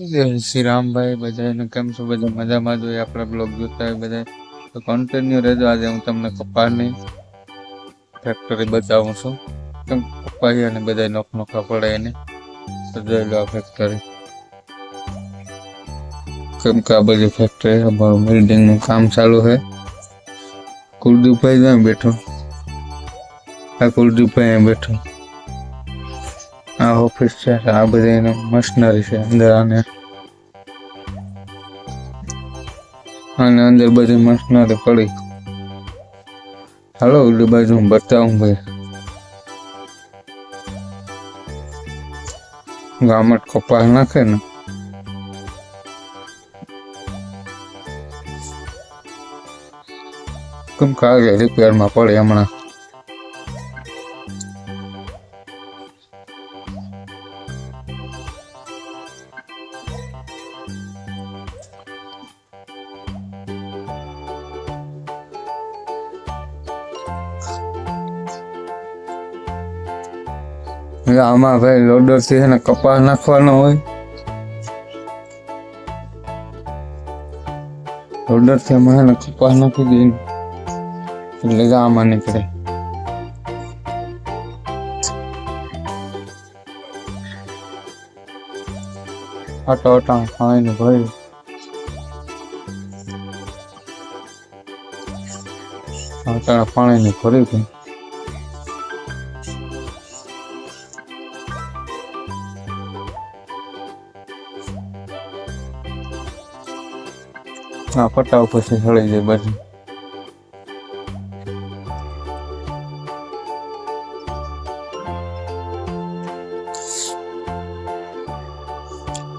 જય શ્રી રામ ભાઈ, બધાને કેમ છો? બધા મજામાં જ હોય. આપણા બ્લોગ જોતા હોય બધા તો કન્ટિન્યુ રહેજો. આજે હું તમને કપાસની ફેક્ટરી બતાવું છું. કેમ કપાસિયાને બધા નોખા પડે એને તો જોઈ લો આ ફેક્ટરી. કેમ કે આ બધી ફેક્ટરી અમારું બિલ્ડિંગનું કામ ચાલુ છે. કુલદીપભાઈ ત્યાં બેઠો, આ કુલદીપભાઈ અહીંયા બેઠો. આ ઓફિસ છે, આ બધી એની મશીનરી છે અંદર. અને અંદર બધી મશીનરી પડી. હાલો ઓલી બાજુ હું બતાવું ભાઈ. ગામમાં કપાસ નાખે ને કેમ કાલે રિપેરમાં પડે હમણાં. આમાં ભાઈ લોડર થી છે ને કપાસ નાખવાનો હોય. લોડર થી આમાં છે ને કપાસ નાખી દઈએ એટલે આમાં નીકળે. આટો અટાણ ખાઈને ભાઈ અટાણા પાણીની ભરી ગઈ. હા પટાવ પછી સળી જાય બધું.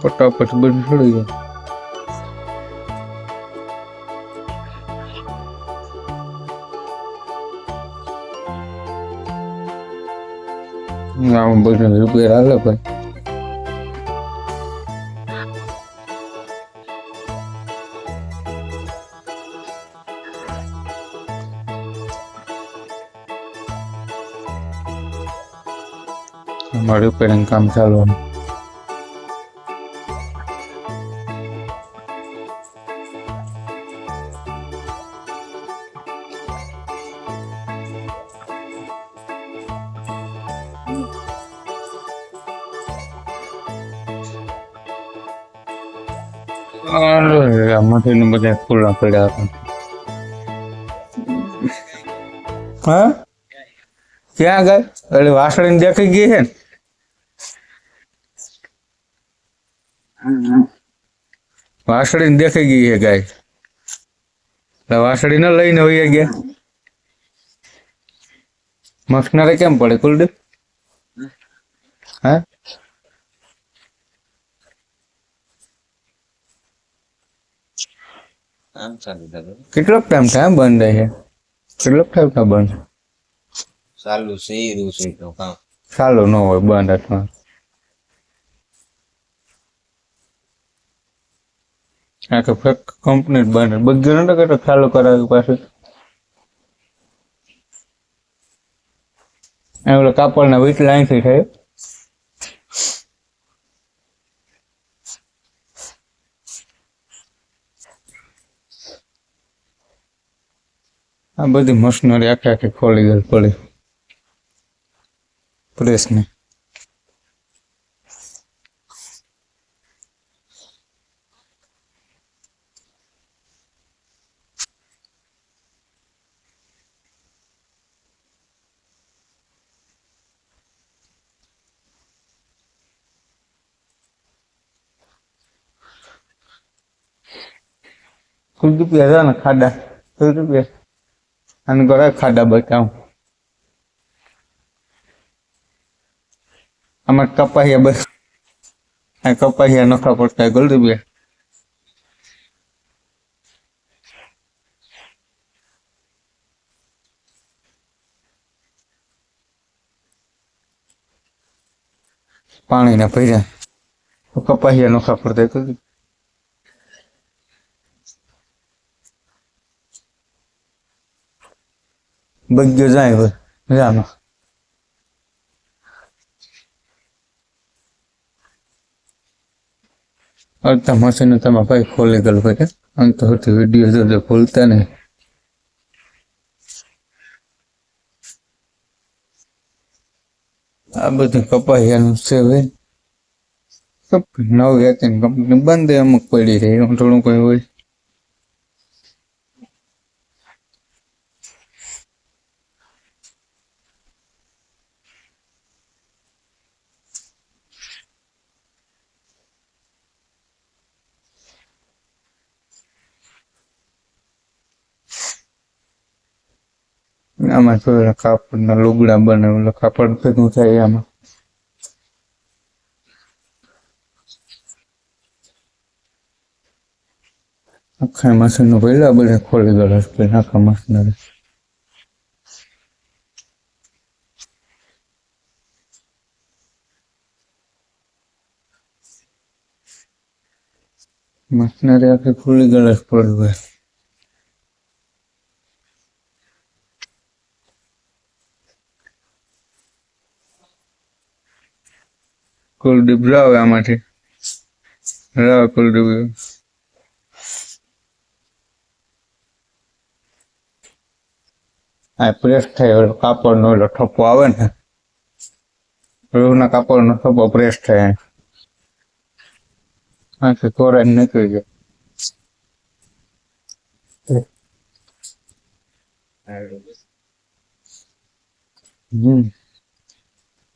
પટાવ પછી બધું સળી જાય. આમ બધું રિપેર હાલે ભાઈ. અમારું રિપેરિંગ કામ ચાલુ. આમાંથી બધા ખુલ્લા પડ્યા હતા. હા ક્યાં ગઈ? એટલે વાસળી દેખાઈ ગઈ છે ને. વાસળી દેખાઈ ગઈ છે ગાય. વાસળી ન લઈને હોઈએ ગયા. મશનરી કેમ પડે કુલદીપ? હા કેટલો ટાઈમ થાય બંધ થાય છે? કેટલો ટાઈમ થાય બંધ? ચાલુ છે તો કામ ચાલુ ન હોય બંધ અથવા આ તો ફેક કંપની બંધ બધું નતો કરતો ચાલુ કરાવ્યું પાછું. એવડે કાપડના વીટલા અહીંથી થાય. આ બધી મશીનરી આખી ખોલી ગઈ પડી પ્રેસની. ₹1 હતા ને ખાડા ₹1 અને ઘણા ખાડા બતાવું. આમાં કપાસિયા બસ આ કપાસિયા નખા પડતા ₹1. પાણીના ભર્યા કપાસિયા નખા પડતા બગ્યો જાય હવે જાનો. અડધા મશીન તમે ભાઈ ખોલી ગયેલું ભાઈ અંત સુધી વિડીયો જોજો ભૂલતા નહીં. આ બધું કપાયાનું છે હવે નવી હતી કંપની બંધ અમુક પડી રહી એમ થોડું કઈ હોય. આમાં થોડા કાપડના લુગડા બને એટલે કાપડ ભેગું થાય આમાં. આખા મશીન નું પહેલા બધે ખોલી ગયેલા છે આખા મશીનરી. મશીનરી આખી ખુલી ગયેલા છે પડ્યું હોય. કુલદીપ રાવ આમાંથી રાવ કુલદીપ આ પ્રેસ થાય ઓલો કાપડ નો ઓલો ઠપ્પો આવે ને રૂના કાપડ નો ઠપ્પો પ્રેસ થાય આખી કોરાઈ નીકળી જાય.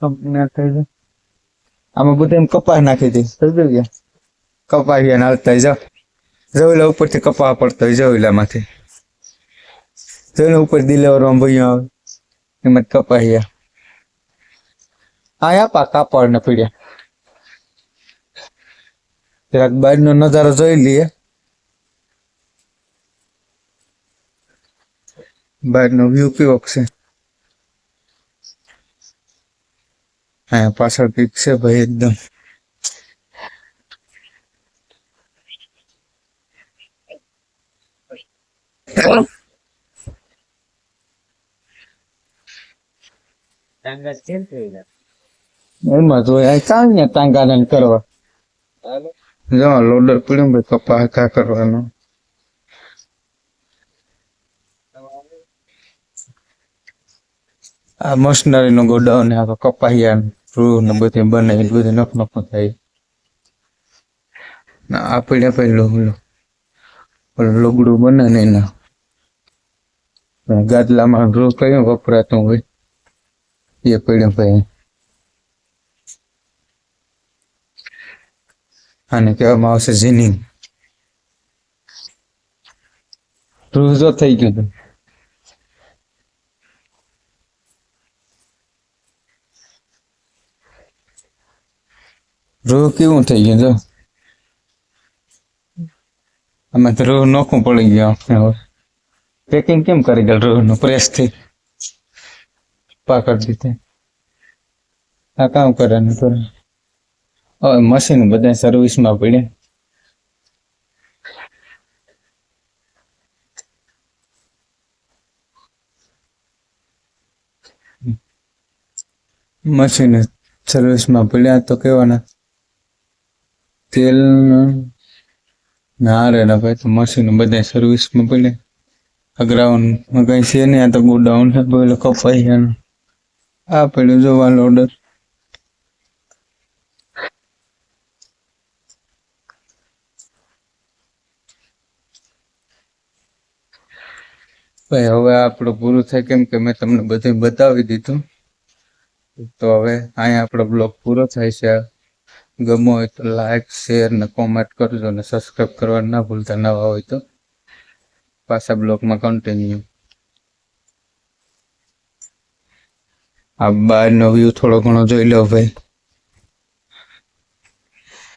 કંપની થઈ જાય આમાં બધું એમ કપાસ નાખી દે સમજી ગયા કપાસિયા હાલતા જાવ જવેલા ઉપરથી કપા પડતો હોય જવેલામાંથી જવેલા ઉપર દિલેવરમાં ભાઈ આવે એમાં કપાસિયા આ આપા કાપડ ને પીડ્યા જરાક બહારનો નજારો જોઈ લઈએ. બહારનો વ્યૂ કેવો છે. હા પાછળ પીક છે ભાઈ એકદમ એમાં તો કાંઈ ટાંગા કરવા જો લોડર પીડ્યું ભાઈ કપા કા કરવાનો. આ મશીનરી નો ગોડાઉન આ કપાહિયા રૂ ને બધું બને બધું નખ થાય. આ પીડે પેલું લુગડું બને ને એના ગાદલામાં રૂ કયું વપરાતું હોય એ પીડે ભાઈ. આને કહેવામાં આવશે જીનિંગ. રૂ જો થઈ ગયું રૂ કેવું થઈ ગયું જો અમે તો રૂ નોખું પડી ગયો. પેકિંગ કેમ કરી ગયેલ રૂ નું પ્રેસ થી પાકડ દીધે આ કામ કરે ને કરે. હવે મશીન બધા સર્વિસમાં પડે. મશીન સર્વિસમાં પડ્યા તો કેવાના તેલ ના રે ના ભાઈ તો મશીન બધા સર્વિસમાં પડે. ગ્રાઉન્ડ કઈ છે નહીં આ તો ગોડાઉન છે પેલો કપાઈ આ પડ્યું જોવાનો ઓર્ડર. ભાઈ હવે આપણો પૂરું થાય કેમ કે મેં તમને બધું બતાવી દીધું. તો હવે અહીંયા આપણો બ્લોગ પૂરો થાય છે. ગમો હોય તો લાઈક શેર ને કોમેન્ટ કરજો ને સબસ્ક્રાઈબ કરવા ના ભૂલતા નવા હોય તો. પાછા બ્લોગમાં કન્ટિન્યુ. આ બહારનો વ્યૂ થોડો ઘણો જોઈ લો ભાઈ.